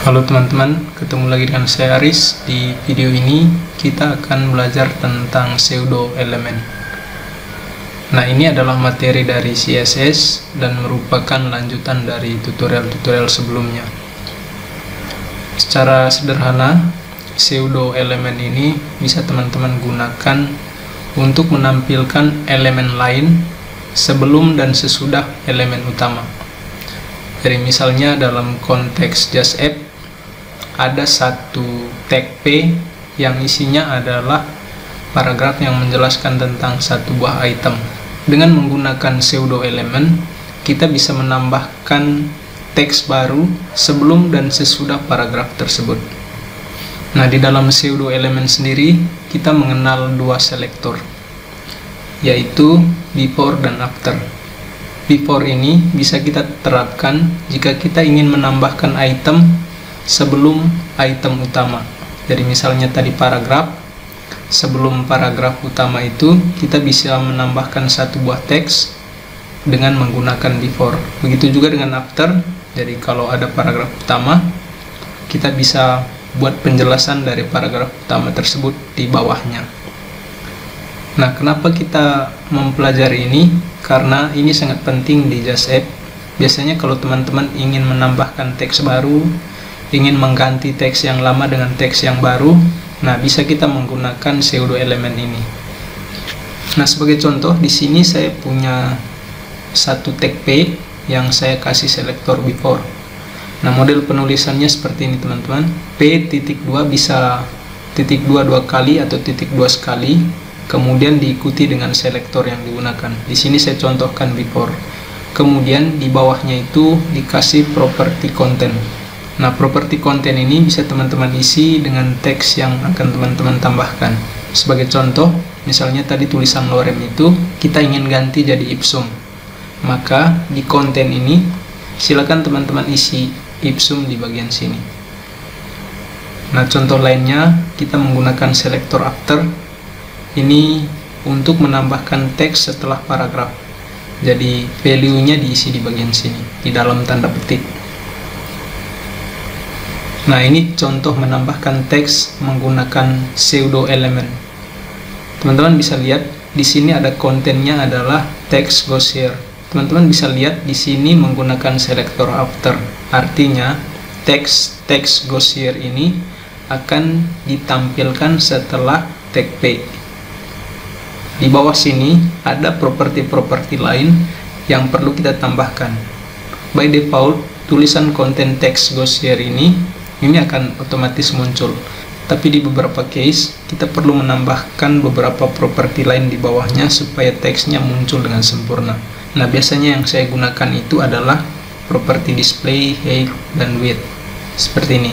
Halo teman-teman, ketemu lagi dengan saya Aris. Di video ini kita akan belajar tentang pseudo elemen. Nah, ini adalah materi dari CSS dan merupakan lanjutan dari tutorial-tutorial sebelumnya. Secara sederhana, pseudo elemen ini bisa teman-teman gunakan untuk menampilkan elemen lain sebelum dan sesudah elemen utama. Jadi misalnya dalam konteks just app ada satu tag P yang isinya adalah paragraf yang menjelaskan tentang satu buah item. Dengan menggunakan pseudo elemen, kita bisa menambahkan teks baru sebelum dan sesudah paragraf tersebut. Nah, di dalam pseudo elemen sendiri kita mengenal dua selektor, yaitu before dan after. Before ini bisa kita terapkan jika kita ingin menambahkan item sebelum item utama. Jadi misalnya tadi paragraf, sebelum paragraf utama itu kita bisa menambahkan satu buah teks dengan menggunakan before. Begitu juga dengan after. Jadi kalau ada paragraf utama, kita bisa buat penjelasan dari paragraf utama tersebut di bawahnya. Nah, kenapa kita mempelajari ini? Karena ini sangat penting di just app. Biasanya kalau teman-teman ingin menambahkan teks baru, ingin mengganti teks yang lama dengan teks yang baru, nah bisa kita menggunakan pseudo elemen ini. Nah, sebagai contoh di sini saya punya satu tag P yang saya kasih selektor before. Nah, model penulisannya seperti ini teman-teman. P.2 bisa titik 2 dua kali atau titik 2 sekali, kemudian diikuti dengan selektor yang digunakan. Di sini saya contohkan before. Kemudian di bawahnya itu dikasih property content. Nah, property content ini bisa teman-teman isi dengan teks yang akan teman-teman tambahkan. Sebagai contoh, misalnya tadi tulisan lorem itu kita ingin ganti jadi ipsum. Maka di konten ini silakan teman-teman isi ipsum di bagian sini. Nah, contoh lainnya kita menggunakan selektor after. Ini untuk menambahkan teks setelah paragraf. Jadi value-nya diisi di bagian sini, di dalam tanda petik. Nah, ini contoh menambahkan teks menggunakan pseudo elemen. Teman-teman bisa lihat di sini ada kontennya adalah text goes here. Teman-teman bisa lihat di sini menggunakan selektor after. Artinya text goes here ini akan ditampilkan setelah tag P. Di bawah sini ada properti-properti lain yang perlu kita tambahkan. By default, tulisan konten text goes here ini akan otomatis muncul. Tapi di beberapa case, kita perlu menambahkan beberapa properti lain di bawahnya supaya teksnya muncul dengan sempurna. Nah, biasanya yang saya gunakan itu adalah properti display, height, dan width. Seperti ini.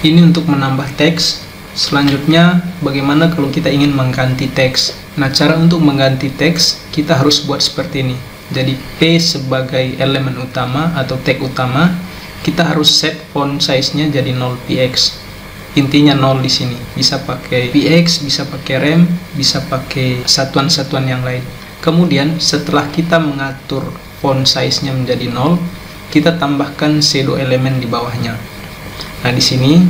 Ini untuk menambah teks. Selanjutnya, bagaimana kalau kita ingin mengganti teks? Nah, cara untuk mengganti teks, kita harus buat seperti ini. Jadi, P sebagai elemen utama atau tag utama, kita harus set font size-nya jadi 0px. Intinya 0 di sini. Bisa pakai px, bisa pakai rem, bisa pakai satuan-satuan yang lain. Kemudian, setelah kita mengatur font size-nya menjadi 0, kita tambahkan pseudo elemen di bawahnya. Nah, di sini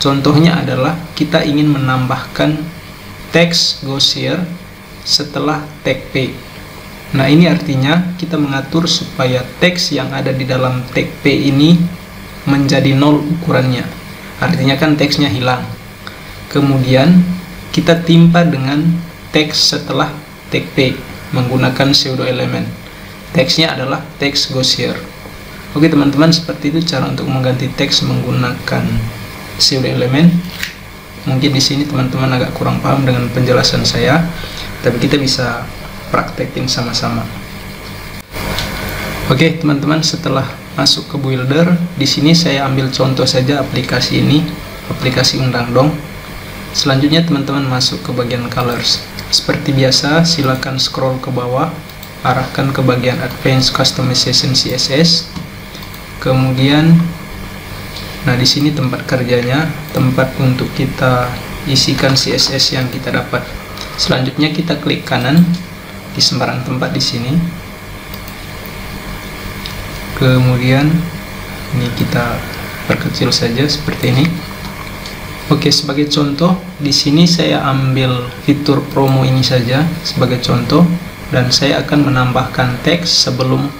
contohnya adalah kita ingin menambahkan text goes here setelah tag P. Nah, ini artinya kita mengatur supaya teks yang ada di dalam tag P ini menjadi 0 ukurannya. Artinya kan teksnya hilang. Kemudian kita timpa dengan teks setelah tag P menggunakan pseudo elemen. Teksnya adalah text goes here. Oke teman-teman, seperti itu cara untuk mengganti teks menggunakan pseudo elemen. Mungkin di sini teman-teman agak kurang paham dengan penjelasan saya, tapi kita bisa praktekin sama-sama. Oke teman-teman, setelah masuk ke builder, di sini saya ambil contoh saja aplikasi ini, aplikasi Undangdong. Selanjutnya teman-teman masuk ke bagian colors. Seperti biasa, silakan scroll ke bawah, arahkan ke bagian advanced customization CSS. Kemudian, nah di sini tempat kerjanya, tempat untuk kita isikan CSS yang kita dapat. Selanjutnya kita klik kanan di sembarang tempat di sini. Kemudian ini kita perkecil saja seperti ini. Oke, sebagai contoh di sini saya ambil fitur promo ini saja sebagai contoh, dan saya akan menambahkan teks sebelum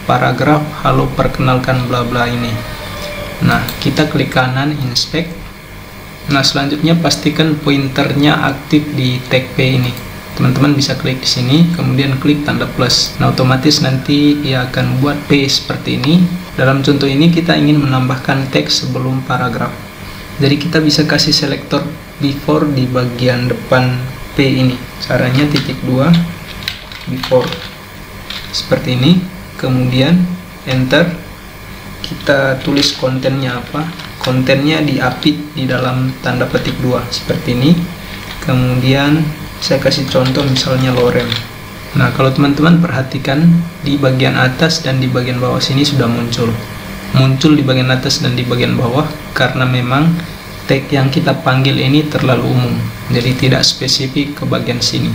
paragraf halo perkenalkan bla bla ini. Nah, kita klik kanan inspect. Nah, selanjutnya pastikan pointernya aktif di tag P ini. Teman-teman bisa klik di sini, kemudian klik tanda plus. Nah, otomatis nanti ia akan buat P seperti ini. Dalam contoh ini kita ingin menambahkan teks sebelum paragraf. Jadi kita bisa kasih selektor before di bagian depan P ini. Caranya titik 2 before seperti ini, kemudian enter. Kita tulis kontennya apa, kontennya diapit di dalam tanda petik 2 seperti ini. Kemudian saya kasih contoh misalnya lorem. Nah, kalau teman-teman perhatikan di bagian atas dan di bagian bawah sini sudah muncul di bagian atas dan di bagian bawah, karena memang tag yang kita panggil ini terlalu umum, jadi tidak spesifik ke bagian sini.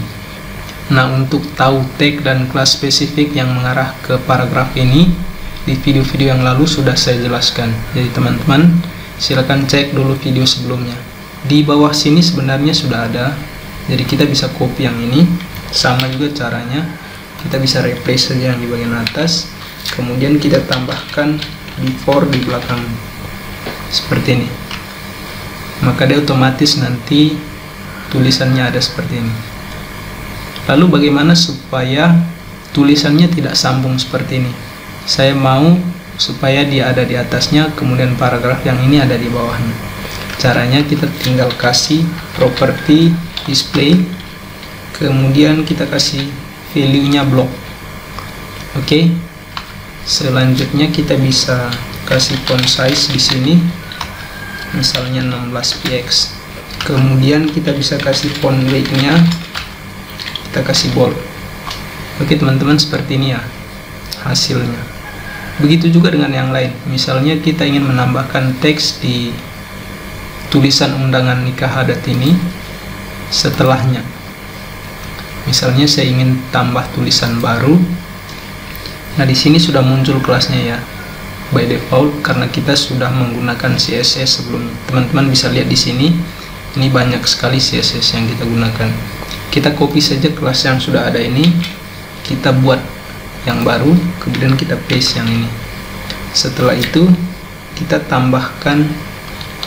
Nah, untuk tahu tag dan kelas spesifik yang mengarah ke paragraf ini, di video-video yang lalu sudah saya jelaskan. Jadi teman-teman silakan cek dulu video sebelumnya. Di bawah sini sebenarnya sudah ada, jadi kita bisa copy yang ini. Sama juga caranya, kita bisa replace saja yang di bagian atas, kemudian kita tambahkan before di belakang seperti ini, maka dia otomatis nanti tulisannya ada seperti ini. Lalu bagaimana supaya tulisannya tidak sambung seperti ini? Saya mau supaya dia ada di atasnya, kemudian paragraf yang ini ada di bawahnya. Caranya kita tinggal kasih properti display, kemudian kita kasih value-nya block. Oke. Selanjutnya kita bisa kasih font size di sini, misalnya 16px. Kemudian kita bisa kasih font weight-nya, kita kasih bold. Oke teman-teman, seperti ini ya hasilnya. Begitu juga dengan yang lain. Misalnya kita ingin menambahkan teks di tulisan undangan nikah adat ini setelahnya. Misalnya saya ingin tambah tulisan baru. Nah, di sini sudah muncul kelasnya ya, by default, karena kita sudah menggunakan CSS sebelumnya. Teman-teman bisa lihat di sini, ini banyak sekali CSS yang kita gunakan. Kita copy saja kelas yang sudah ada ini, kita buat yang baru, kemudian kita paste yang ini. Setelah itu kita tambahkan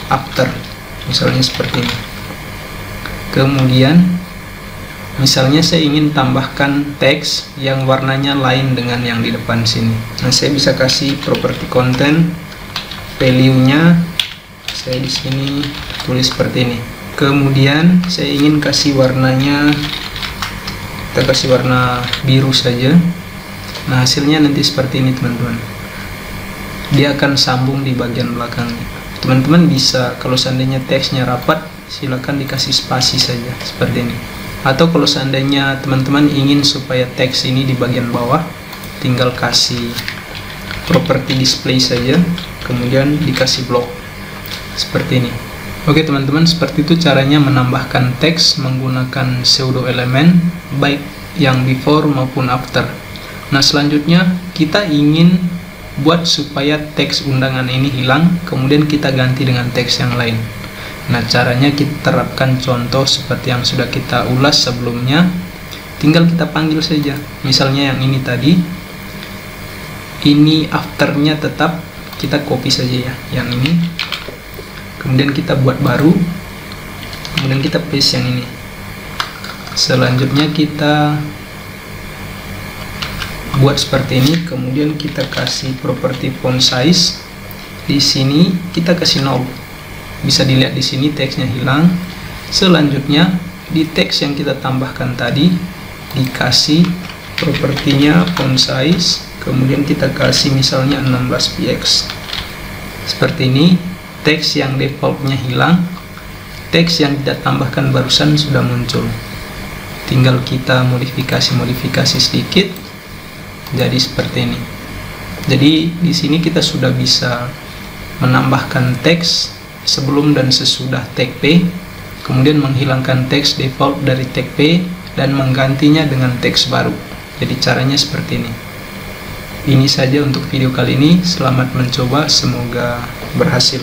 after, misalnya seperti ini. Kemudian misalnya saya ingin tambahkan teks yang warnanya lain dengan yang di depan sini. Nah, saya bisa kasih properti content, value-nya saya di sini tulis seperti ini. Kemudian saya ingin kasih warnanya, kita kasih warna biru saja. Nah, hasilnya nanti seperti ini teman-teman. Dia akan sambung di bagian belakangnya. Teman-teman bisa, kalau seandainya teksnya rapat, silakan dikasih spasi saja seperti ini. Atau kalau seandainya teman-teman ingin supaya teks ini di bagian bawah, tinggal kasih properti display saja, kemudian dikasih block seperti ini. Oke teman-teman, seperti itu caranya menambahkan teks menggunakan pseudo elemen, baik yang before maupun after. Nah, selanjutnya kita ingin buat supaya teks undangan ini hilang, kemudian kita ganti dengan teks yang lain. Nah, caranya kita terapkan contoh seperti yang sudah kita ulas sebelumnya. Tinggal kita panggil saja. Misalnya yang ini tadi, ini afternya tetap kita copy saja ya, yang ini. Kemudian kita buat baru, kemudian kita paste yang ini. Selanjutnya kita buat seperti ini, kemudian kita kasih properti font size. Di sini kita kasih 0. Bisa dilihat di sini teksnya hilang. Selanjutnya di teks yang kita tambahkan tadi dikasih propertinya font size, kemudian kita kasih misalnya 16px. Seperti ini, teks yang defaultnya hilang, teks yang kita tambahkan barusan sudah muncul. Tinggal kita modifikasi sedikit, jadi seperti ini. Jadi di sini kita sudah bisa menambahkan teks sebelum dan sesudah tag P, kemudian menghilangkan teks default dari tag P dan menggantinya dengan teks baru. Jadi caranya seperti ini. Ini saja untuk video kali ini. Selamat mencoba, semoga berhasil.